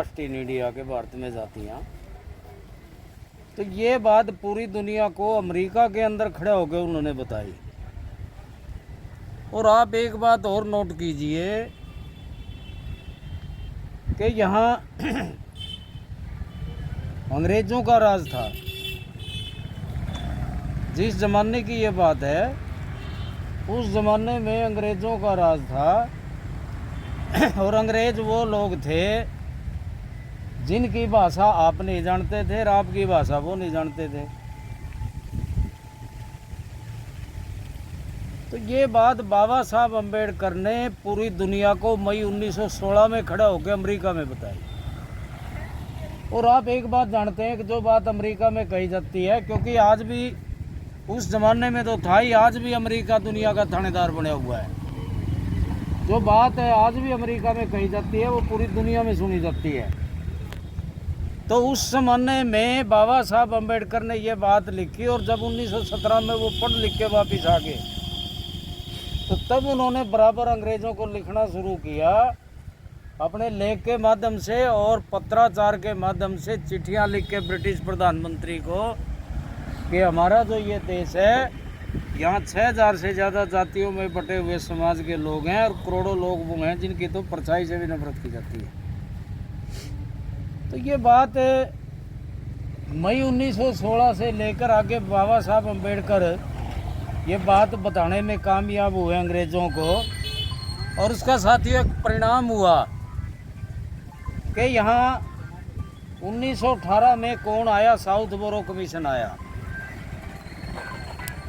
Blast in India के भारत में जाती हैं। तो ये बात पूरी दुनिया को अमेरिका के अंदर खड़े होकर उन्होंने बताई। और आप एक बात और नोट कीजिए कि यहाँ अंग्रेज़ों का राज था। जिस ज़माने की ये बात है, उस ज़माने में अंग्रेज़ों का राज था। और अंग्रेज़ वो लोग थे जिनकी भाषा आप नहीं जानते थे और आपकी भाषा वो नहीं जानते थे। तो ये बात बाबा साहब अम्बेडकर ने पूरी दुनिया को मई 1916 में खड़ा होकर अमेरिका में बताई। और आप एक बात जानते हैं कि जो बात अमेरिका में कही जाती है, क्योंकि आज भी उस ज़माने में तो था ही, आज भी अमेरिका दुनिया का थानेदार बना हुआ है। जो बात है आज भी अमेरिका में कही जाती है वो पूरी दुनिया में सुनी जाती है। तो उस ज़माने में बाबा साहब अम्बेडकर ने ये बात लिखी और जब 1917 में वो पढ़ लिख के वापिस आ गए तो तब उन्होंने बराबर अंग्रेज़ों को लिखना शुरू किया अपने लेख के माध्यम से और पत्राचार के माध्यम से, चिट्ठियाँ लिख के ब्रिटिश प्रधानमंत्री को कि हमारा जो ये देश है, यहाँ 6000 से ज़्यादा जातियों में बटे हुए समाज के लोग हैं और करोड़ों लोग वो हैं जिनकी तो परछाई से भी नफरत की जाती है। तो ये बात मई 1916 से लेकर आगे बाबा साहब अम्बेडकर ये बात बताने में कामयाब हुए अंग्रेज़ों को। और उसका साथियों एक परिणाम हुआ कि यहाँ 1918 में कौन आया, साउथ बोरो कमीशन आया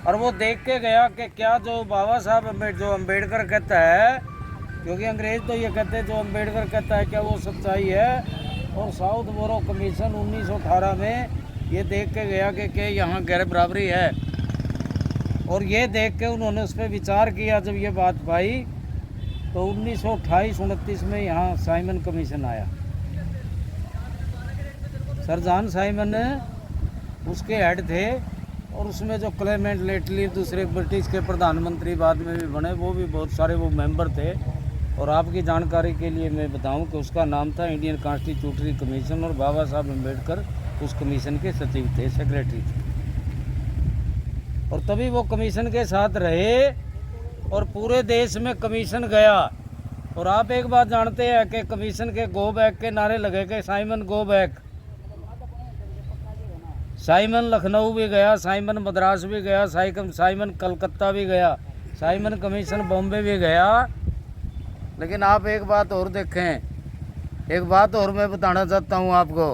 और वो देख के गया कि क्या जो बाबा साहब अम्बेडकर कहता है, क्योंकि अंग्रेज़ तो ये कहते हैं जो अम्बेडकर कहता है क्या वो सच्चाई है। और साउथ बोरो कमीशन 1918 में ये देख के गया कि यहाँ गैर बराबरी है। और ये देख के उन्होंने उस पर विचार किया। जब ये बात पाई तो 1928-29 में यहाँ साइमन कमीशन आया। सर जॉन साइमन उसके हेड थे और उसमें जो क्लेमेंट लेटली दूसरे ब्रिटिश के प्रधानमंत्री बाद में भी बने, वो भी बहुत सारे वो मेंबर थे। और आपकी जानकारी के लिए मैं बताऊं कि उसका नाम था इंडियन कॉन्स्टिट्यूटरी कमीशन और बाबा साहब अम्बेडकर उस कमीशन के सचिव थे, सेक्रेटरी थे। और तभी वो कमीशन के साथ रहे और पूरे देश में कमीशन गया। और आप एक बात जानते हैं कि कमीशन के गो बैक के नारे लगे कि Simon go back. Simon Lucknow भी गया, साइमन मद्रास भी गया, साइमन कलकत्ता भी गया, साइमन कमीशन बॉम्बे भी गया। लेकिन आप एक बात और देखें, एक बात और मैं बताना चाहता हूँ आपको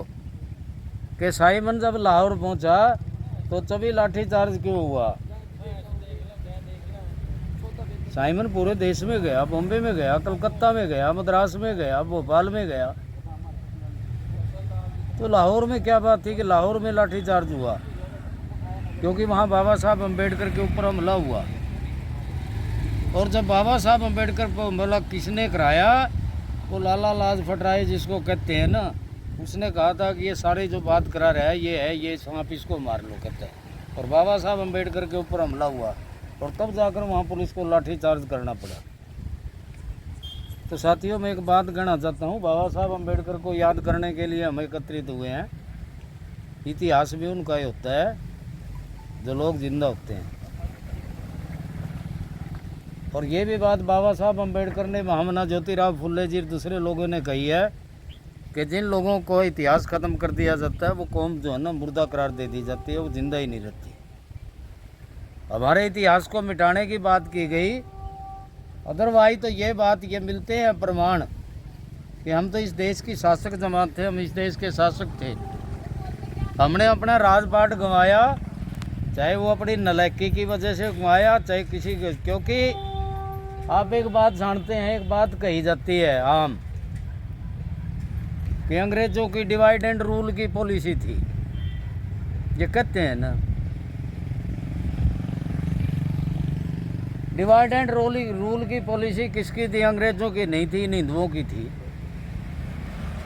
कि साइमन जब लाहौर पहुँचा तो तभी लाठीचार्ज क्यों हुआ। साइमन पूरे देश में गया, बॉम्बे में गया, कलकत्ता में गया, मद्रास में गया, भोपाल में गया। तो लाहौर में क्या बात थी कि लाहौर में लाठीचार्ज हुआ, क्योंकि वहाँ बाबा साहब अम्बेडकर के ऊपर हमला हुआ। और जब बाबा साहब अम्बेडकर पर हमला किसने कराया, वो लाला लाजपत राय जिसको कहते हैं ना, उसने कहा था कि ये सारे जो बात करा रहा है ये है, ये सांप इसको मार लो कहते हैं। और बाबा साहब अम्बेडकर के ऊपर हमला हुआ और तब जाकर वहाँ पुलिस को लाठीचार्ज करना पड़ा। तो साथियों मैं एक बात कहना चाहता हूँ, बाबा साहब अम्बेडकर को याद करने के लिए हम एकत्रित हुए हैं। इतिहास भी उनका ही होता है जो लोग जिंदा होते हैं। और ये भी बात बाबा साहब अम्बेडकर ने, महामना ज्योतिराव फुले जी दूसरे लोगों ने कही है कि जिन लोगों को इतिहास ख़त्म कर दिया जाता है वो कौम जो है ना मुर्दा करार दे दी जाती है, वो जिंदा ही नहीं रहती। हमारे इतिहास को मिटाने की बात की गई, अदरवाइज तो ये बात ये मिलते हैं प्रमाण कि हम तो इस देश की शासक जमात थे, हम इस देश के शासक थे। हमने अपना राजपाट गंवाया, चाहे वो अपनी नलायकी की वजह से गंवाया, चाहे किसी के, क्योंकि आप एक बात जानते हैं, एक बात कही जाती है आम कि अंग्रेज़ों की डिवाइड एंड रूल की पॉलिसी थी। ये कहते हैं ना, डिवाइड एंड रूल की पॉलिसी किसकी थी? अंग्रेज़ों की नहीं थी, हिंदुओं की थी।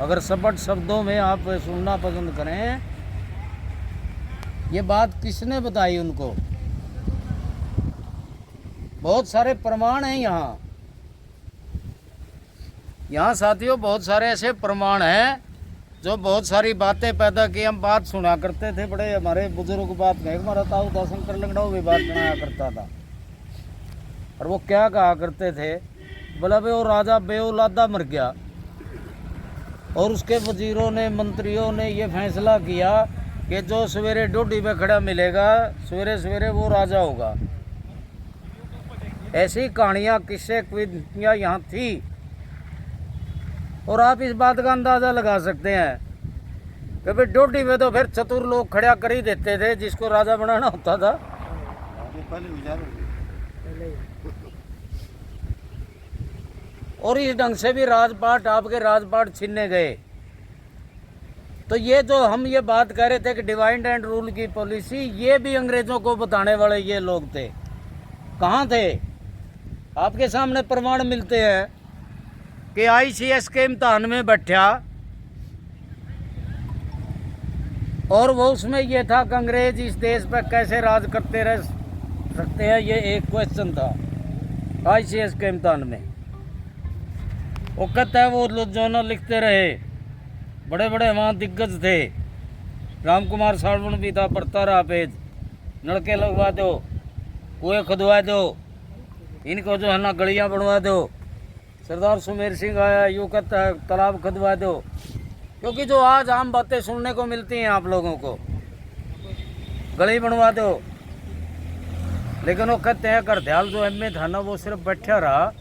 अगर स्पष्ट शब्दों में आप सुनना पसंद करें, ये बात किसने बताई उनको? बहुत सारे प्रमाण हैं यहाँ साथियों, बहुत सारे ऐसे प्रमाण हैं जो बहुत सारी बातें पैदा की। हम बात सुना करते थे, बड़े हमारे बुजुर्ग बात कहे, हमारा ताऊ दाशंकर लंगड़ाऊ भी बात सुनाया करता था। और वो क्या कहा करते थे, बोला भाई वो राजा बेऔलादा मर गया और उसके वजीरों ने मंत्रियों ने ये फैसला किया कि जो सवेरे डोडी पे खड़ा मिलेगा सवेरे सवेरे वो राजा होगा। ऐसी कहानियाँ किस्से कविताँ यहाँ थी। और आप इस बात का अंदाज़ा लगा सकते हैं कि भाई डोडी में तो फिर चतुर लोग खड़ा कर ही देते थे जिसको राजा बनाना होता था। और इस ढंग से भी राजपाट आपके राजपाट छीनने गए। तो ये जो हम ये बात कह रहे थे कि डिवाइड एंड रूल की पॉलिसी, ये भी अंग्रेजों को बताने वाले ये लोग थे। कहाँ थे? आपके सामने प्रमाण मिलते हैं कि ICS के इम्तहान में बैठा और वो उसमें ये था कि अंग्रेज इस देश पर कैसे राज करते रह सकते हैं, ये एक क्वेश्चन था ICS के इम्तहान में। वो कहता है वो जो ना लिखते रहे, बड़े बड़े वहाँ दिग्गज थे, राम कुमार सावण भी था, पढ़ता रहा पेज, नलके लगवा दो, कुएं खुदवा दो, इनको जो है ना गलियाँ बनवा दो। सरदार सुमेर सिंह आया, यूँ कहता है तालाब खुदवा दो। क्योंकि जो आज आम बातें सुनने को मिलती हैं आप लोगों को, गली बनवा दो। लेकिन वो कहते हैं करदयाल जो एमए था ना वो सिर्फ बैठा रहा।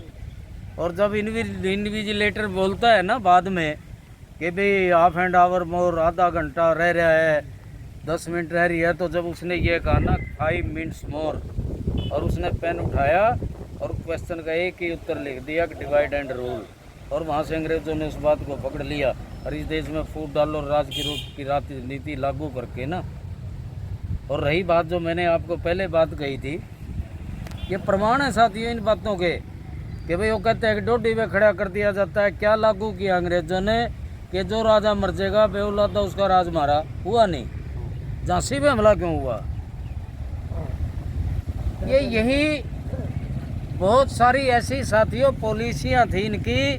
और जब इन्विजिलेटर बोलता है ना बाद में कि भाई हाफ एंड आवर मोर, आधा घंटा रह रहा है, 10 मिनट रह रही है, तो जब उसने ये कहा ना 5 मिनट्स मोर, और उसने पेन उठाया और क्वेश्चन का एक ही उत्तर लिख दिया कि डिवाइड एंड रूल, और वहाँ से अंग्रेजों ने उस बात को पकड़ लिया और इस देश में फूट डालो और राज की राजनीति लागू करके ना। और रही बात जो मैंने आपको पहले बात कही थी, ये प्रमाण है साथियों इन बातों के कि भाई वो कहते हैं कि डोडी में खड़ा कर दिया जाता है। क्या लागू किया अंग्रेजों ने कि जो राजा मर जाएगा बेऔलादा उसका राज मारा, हुआ नहीं। झांसी में हमला क्यों हुआ? ये यही बहुत सारी ऐसी साथियों पॉलिसियाँ थी इनकी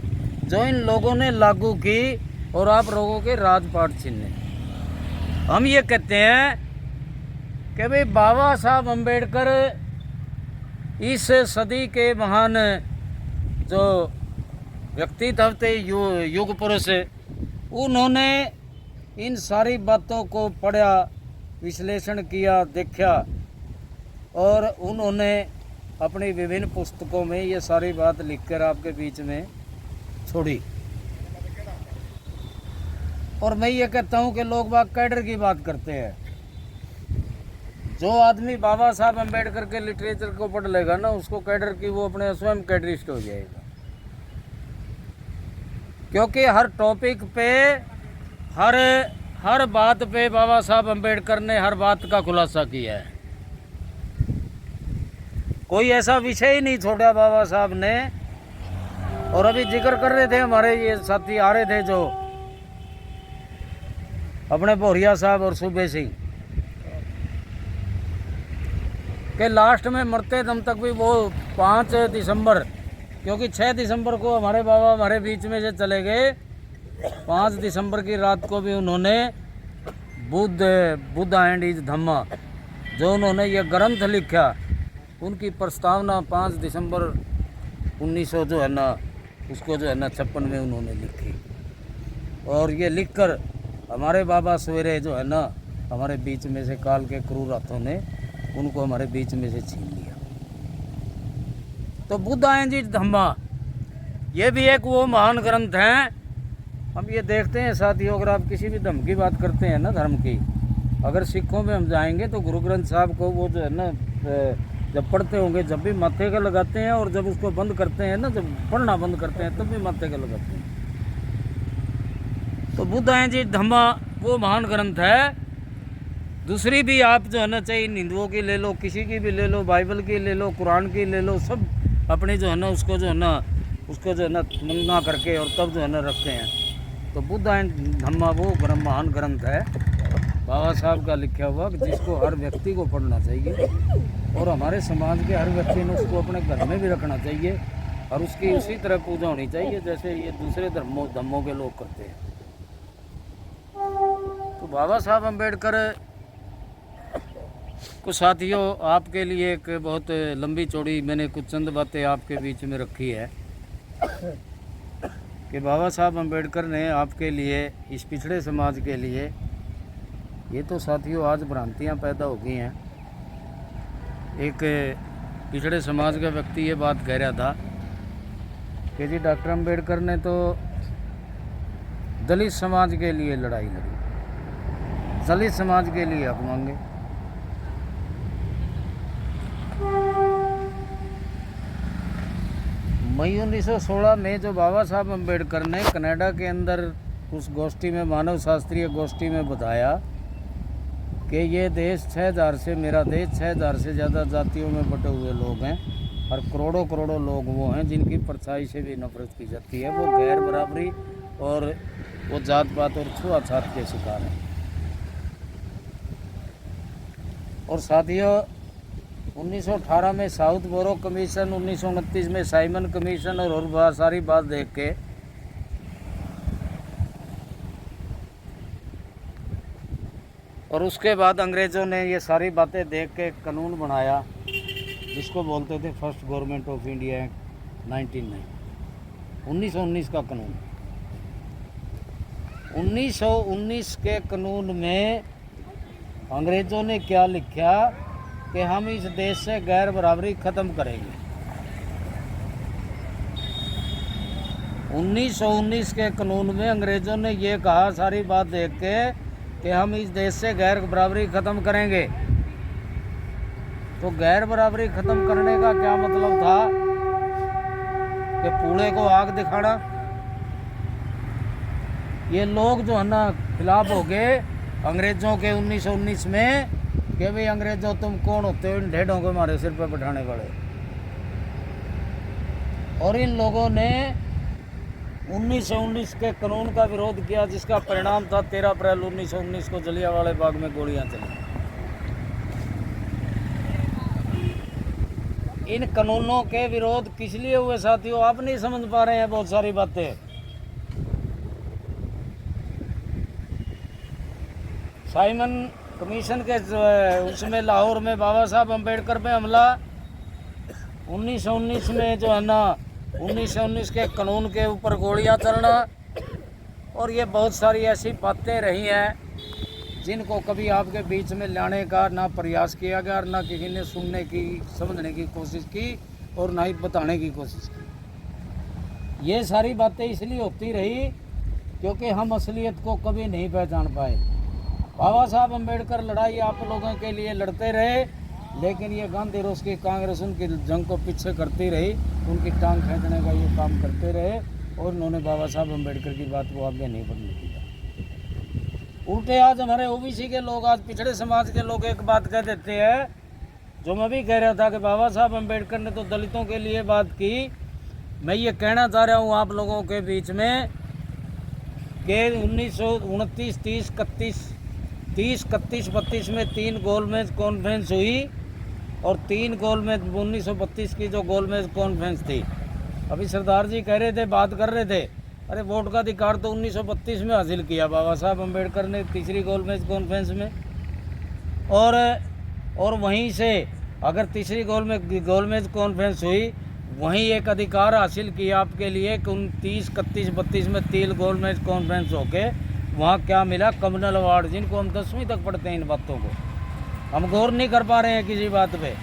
जो इन लोगों ने लागू की और आप लोगों के राजपाट छीने। हम ये कहते हैं कि भाई बाबा साहब अम्बेडकर इस सदी के महान जो व्यक्तित्व थे, युग पुरुष, उन्होंने इन सारी बातों को पढ़ा, विश्लेषण किया, देखा और उन्होंने अपनी विभिन्न पुस्तकों में ये सारी बात लिखकर आपके बीच में छोड़ी। और मैं ये कहता हूँ कि लोग बाग कैडर की बात करते हैं। जो आदमी बाबा साहब अम्बेडकर के लिटरेचर को पढ़ लेगा ना, उसको कैडर की वो अपने स्वयं कैडरिस्ट हो जाएगा। क्योंकि हर टॉपिक पे, हर बात पे बाबा साहब अम्बेडकर ने हर बात का खुलासा किया है। कोई ऐसा विषय ही नहीं छोड़ा बाबा साहब ने। और अभी जिक्र कर रहे थे हमारे ये साथी आ रहे थे जो अपने बोरिया साहब और सूबे सिंह के लास्ट में मरते दम तक भी वो 5 दिसंबर, क्योंकि 6 दिसंबर को हमारे बाबा हमारे बीच में से चले गए, 5 दिसंबर की रात को भी उन्होंने बुद्ध एंड इज धम्मा जो उन्होंने ये ग्रंथ लिखा, उनकी प्रस्तावना 5 दिसंबर 1900 जो है ना उसको जो है ना 56 में उन्होंने लिखी। और ये लिखकर हमारे बाबा सवेरे जो है ना हमारे बीच में से काल के क्रूर हाथों ने उनको हमारे बीच में से छीन लिया। तो बुद्ध एंड इज धम्मा ये भी एक वो महान ग्रंथ है। हम ये देखते हैं साथियों, अगर आप किसी भी धर्म की बात करते हैं ना, धर्म की, अगर सिखों में हम जाएंगे तो गुरु ग्रंथ साहब को वो जो है ना जब पढ़ते होंगे जब भी माथे का लगाते हैं, और जब उसको बंद करते हैं ना, जब पढ़ना बंद करते हैं तब भी माथे का लगाते हैं। तो बुद्ध है जी धम्मा वो महान ग्रंथ है। दूसरी भी आप जो है ना, चाहे हिंदुओं की ले लो, किसी की भी ले लो, बाइबल की ले लो, कुरान की ले लो, सब अपनी जो है ना उसको जो है ना मंगना करके और तब जो है ना रखते हैं। तो बुद्ध एंड धम्मा वो महान ग्रंथ है बाबा साहब का लिखा हुआ, जिसको हर व्यक्ति को पढ़ना चाहिए और हमारे समाज के हर व्यक्ति ने उसको अपने घर में भी रखना चाहिए और उसकी उसी तरह पूजा होनी चाहिए जैसे ये दूसरे धर्मों के लोग करते हैं। बाबा साहब अम्बेडकर को साथियों आपके लिए एक बहुत लंबी चौड़ी मैंने कुछ चंद बातें आपके बीच में रखी है कि बाबा साहब अम्बेडकर ने आपके लिए, इस पिछड़े समाज के लिए, ये तो साथियों आज भ्रांतियाँ पैदा हो गई हैं। एक पिछड़े समाज का व्यक्ति ये बात कह रहा था कि जी डॉक्टर अम्बेडकर ने तो दलित समाज के लिए लड़ाई लड़ी, दलित समाज के लिए हक मांगे। मई 1916 में जो बाबा साहब अम्बेडकर ने कनाडा के अंदर उस गोष्ठी में, मानव शास्त्रीय गोष्ठी में बताया कि ये देश 6000 से, मेरा देश 6000 से ज़्यादा जातियों में बटे हुए लोग हैं और करोड़ों करोड़ों लोग वो हैं जिनकी परछाई से भी नफरत की जाती है, वो गैर बराबरी और वो जात पात और छुआछात के शिकार हैं। और साथियों 1918 में साउथ बोरो कमीशन, 1929 में साइमन कमीशन और बहुत सारी बात देख के और उसके बाद अंग्रेज़ों ने ये सारी बातें देख के कानून बनाया जिसको बोलते थे first government of India act 1919 का कानून। 1919 के कानून में अंग्रेज़ों ने क्या लिखा कि हम इस देश से गैर बराबरी ख़त्म करेंगे। 1919 के कानून में अंग्रेज़ों ने ये कहा सारी बात देख के कि हम इस देश से गैर बराबरी ख़त्म करेंगे। तो गैर बराबरी ख़त्म करने का क्या मतलब था कि पूड़े को आग दिखाना। ये लोग जो है ना खिलाफ हो गए अंग्रेज़ों के 1919 में कि भाई अंग्रेज़ों तुम कौन होते हो इन ढेडों को हमारे सिर पर बैठाने वाले। और इन लोगों ने 1919 के कानून का विरोध किया जिसका परिणाम था 13 अप्रैल 1919 को जलियांवाला बाग में गोलियां चली। इन कानूनों के विरोध किस लिए हुए साथियों, आप नहीं समझ पा रहे हैं बहुत सारी बातें। साइमन कमीशन के उसमें लाहौर में बाबा साहब अम्बेडकर पे हमला, 1919 में जो है ना 1919 के कानून के ऊपर गोलियां चलना, और ये बहुत सारी ऐसी बातें रही हैं जिनको कभी आपके बीच में लाने का ना प्रयास किया गया और ना किसी ने सुनने की, समझने की कोशिश की और ना ही बताने की कोशिश की। ये सारी बातें इसलिए होती रही क्योंकि हम असलियत को कभी नहीं पहचान पाए। बाबा साहब अम्बेडकर लड़ाई आप लोगों के लिए लड़ते रहे, लेकिन ये गांधी और उसकी कांग्रेस उनकी जंग को पीछे करती रही, उनकी टांग खींचने का ये काम करते रहे और उन्होंने बाबा साहब अम्बेडकर की बात को आगे नहीं बढ़ने दिया। उल्टे आज हमारे ओबीसी के लोग, आज पिछड़े समाज के लोग एक बात कह देते हैं, जो मैं भी कह रहा था कि बाबा साहब अम्बेडकर ने तो दलितों के लिए बात की। मैं ये कहना चाह रहा हूँ आप लोगों के बीच में कि 1929, 30, 31, 32 में 3 गोलमेज कॉन्फ्रेंस हुई और 3 गोलमेज 1932 की जो गोलमेज कॉन्फ्रेंस थी। अभी सरदार जी कह रहे थे, बात कर रहे थे, अरे वोट का अधिकार तो 1932 में हासिल किया बाबा साहब अम्बेडकर ने तीसरी गोलमेज कॉन्फ्रेंस में, और वहीं से अगर तीसरी गोलमेज कॉन्फ्रेंस हुई, वहीं एक अधिकार हासिल किया आपके लिए कि 29, 31, 32 में 3 गोलमेज कॉन्फ्रेंस होके वहाँ क्या मिला, कम्युनल अवार्ड, जिनको हम 10वीं तक पढ़ते हैं। इन बातों को हम गौर नहीं कर पा रहे हैं किसी बात पे।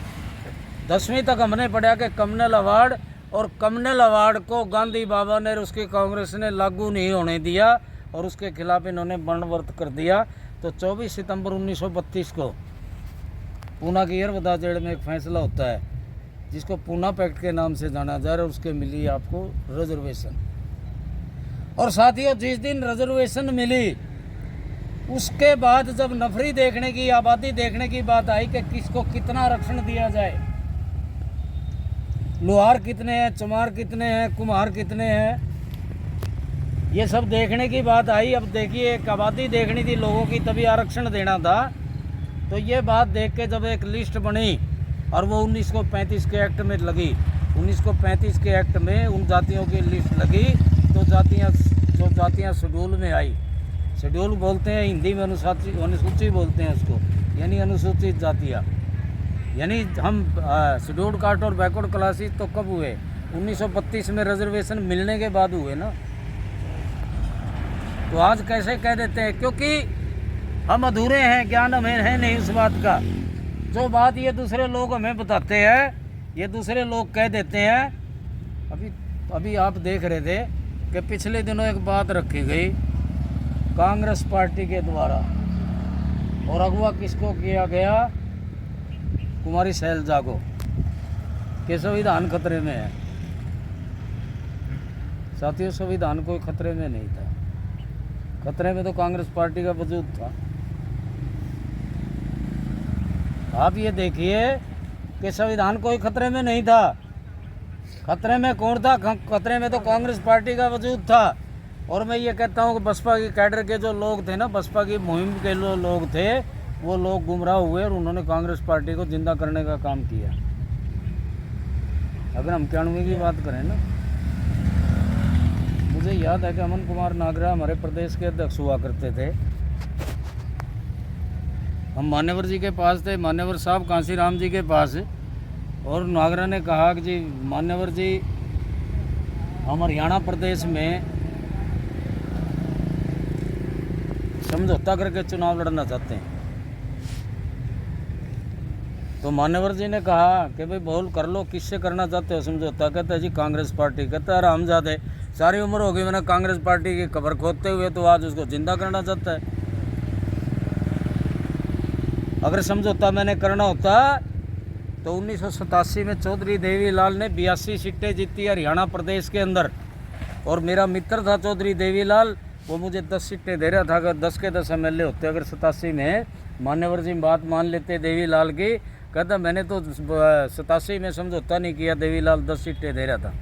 10वीं तक हमने पढ़ा कि कम्युनल अवार्ड, और कम्युनल अवार्ड को गांधी बाबा ने और उसकी कांग्रेस ने लागू नहीं होने दिया और उसके खिलाफ इन्होंने वर्णव्रत कर दिया। तो 24 सितंबर 1932 को पूना की यरवदा जेल में एक फैसला होता है जिसको पूना पैक्ट के नाम से जाना जा रहा है, उसके मिली आपको रिजर्वेशन। और साथियों जिस दिन रिजर्वेशन मिली उसके बाद जब नफरी देखने की, आबादी देखने की बात आई कि किसको कितना आरक्षण दिया जाए, लोहार कितने हैं, चमार कितने हैं, कुम्हार कितने हैं, ये सब देखने की बात आई। अब देखिए एक आबादी देखनी थी लोगों की, तभी आरक्षण देना था। तो ये बात देख के जब एक लिस्ट बनी और वो 1935 के एक्ट में लगी, 1935 के एक्ट में उन जातियों की लिस्ट लगी, तो जातियाँ शेड्यूल में आई। शेड्यूल बोलते हैं, हिंदी में अनुसूची बोलते हैं उसको, यानी अनुसूचित जातियाँ। यानी हम शेड्यूल कास्ट और बैकवर्ड क्लासेस तो कब हुए? 1932 में रिजर्वेशन मिलने के बाद हुए ना। तो आज कैसे कह देते हैं? क्योंकि हम अधूरे हैं, ज्ञान हमें है नहीं उस बात का। जो बात ये दूसरे लोग हमें बताते हैं, ये दूसरे लोग कह देते हैं। अभी आप देख रहे थे कि पिछले दिनों एक बात रखी गई कांग्रेस पार्टी के द्वारा, और अगवा किसको किया गया? कुमारी शैलजा को, कि संविधान खतरे में है। साथियों, संविधान कोई खतरे में नहीं था, खतरे में तो कांग्रेस पार्टी का वजूद था। आप ये देखिए कि संविधान कोई खतरे में नहीं था। खतरे में कौन था? खतरे में तो कांग्रेस पार्टी का वजूद था। और मैं ये कहता हूँ कि बसपा की कैडर के जो लोग थे ना, बसपा की मुहिम के जो लोग थे, वो लोग गुमराह हुए और उन्होंने कांग्रेस पार्टी को जिंदा करने का काम किया। अगर हम 91 की बात करें ना, मुझे याद है कि अमन कुमार नागरा हमारे प्रदेश के अध्यक्ष हुआ करते थे। हम मान्यवर जी के पास थे, मान्यवर साहब कांसीराम जी के पास, और नागरा ने कहा कि जी मान्यवर जी, हम हरियाणा प्रदेश में समझौता करके चुनाव लड़ना चाहते हैं। तो मान्यवर जी ने कहा कि भाई बोल कर लो, किससे करना चाहते हो समझौता? कहते हैं जी कांग्रेस पार्टी। कहता है हरामजादे, सारी उम्र हो गई मैंने कांग्रेस पार्टी की खबर खोदते हुए, तो आज उसको जिंदा करना चाहता है। अगर समझौता मैंने करना होता तो 1987 में चौधरी देवीलाल ने 82 सीटें जीती हरियाणा प्रदेश के अंदर, और मेरा मित्र था चौधरी देवीलाल, वो मुझे 10 सीटें दे रहा था। अगर 10 के 10 MLA होते अगर 87 में, मान्यवर जी बात मान लेते देवीलाल की। कहता मैंने तो 87 में समझौता नहीं किया, देवीलाल 10 सीटें दे रहा था।